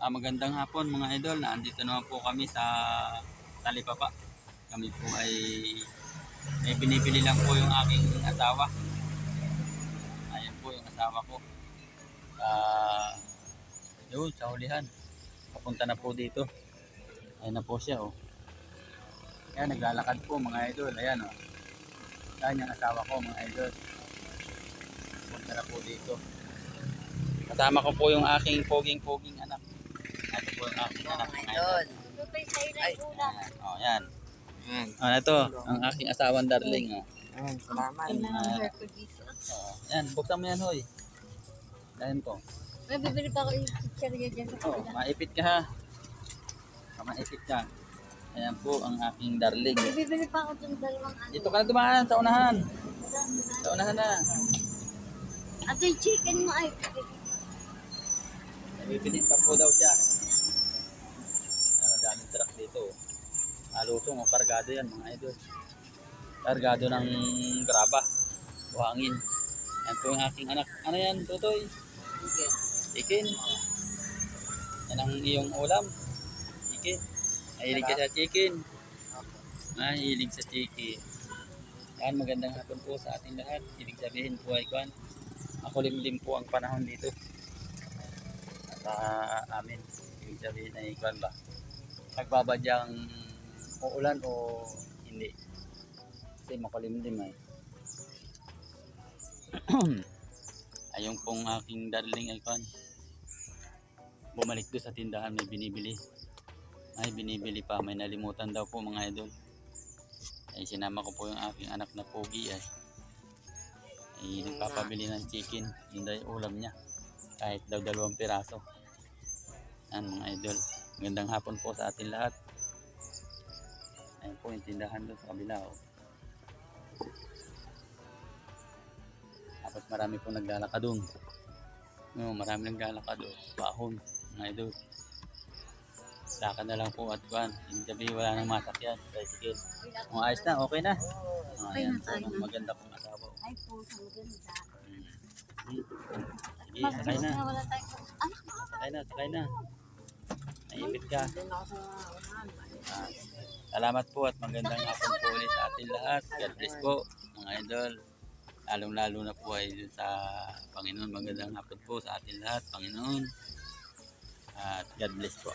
Magandang hapon mga idol. Nandito naman po kami sa Talipapa. Kami po ay may binibili lang po yung aking asawa. Ayan po yung asawa ko. Yun, sa hulihan. Papunta na po dito. Ayan na po siya oh. Ayan, naglalakad po mga idol. Ayan oh. Ayan yung asawa ko mga idol. Papunta na po dito. Kasama ko po yung aking poging-poging anak. Ito po yung aking anak mga idol. Ay, oh, yan. Ito, ang aking asawang darling. Oh. Salamat. Yan, buksan mo yan, hoy. Dahil ko. May bibili pa ako yung picture niya dyan sa Oh, kabila. maipit ka ha. Maipit ka. Ayan po ang aking darling. May bibili pa ako dun dalawang ano. Dito ka na dumaan, sa unahan. Sa unahan na. At yung chicken mo ay. Nabibilin pa po daw siya. Daming truck dito. Alusong o kargado yan mga idol. Kargado ng graba. Buhangin. Yan po yung aking anak. Ano yan, Tutoy? Chicken. Yan ang iyong ulam. Chicken. Mahilig ka sa chicken. Mahilig sa chicken. Yan, magandang hapon po sa ating lahat. Ibig sabihin po ay kwan. Makulimlim po ang panahon dito. Sa amin. Ibig sabihin ay kwan ba? Nagbabadyang uulan o hindi. Kasi makulimlim ay. Ayong pong aking darling ay kwan. Bumalik doon sa tindahan, may binibili. Ay binibili pa, may nalimutan daw po mga idol. Ay sinama ko po yung aking anak na pogi ay nagpapabili ng chicken. Yun daw yung ulam niya. Kahit daw 2 piraso. Yan mga idol. Magandang hapon po sa atin lahat. Ayun po yung tindahan doon sa kabila. Oh. Tapos marami po naglalakad doon. No, marami naglalakad doon. Bahon mga idol. Lakad na lang po at kuhan. Hindi sabihin wala nang masakyan. Tricycle. Kung ayos na, okay na. Ayan po, maganda pong asawa. Ay po, sa maganda. Sige, sakay na. Wala tayong Sakay na. Naipit ka. Salamat po at magandang hapon po ulit sa ating lahat. God bless po mga idol. Lalong-lalo na po ay sa Panginoon. Magandang hapon po sa ating lahat, Panginoon. At God bless po.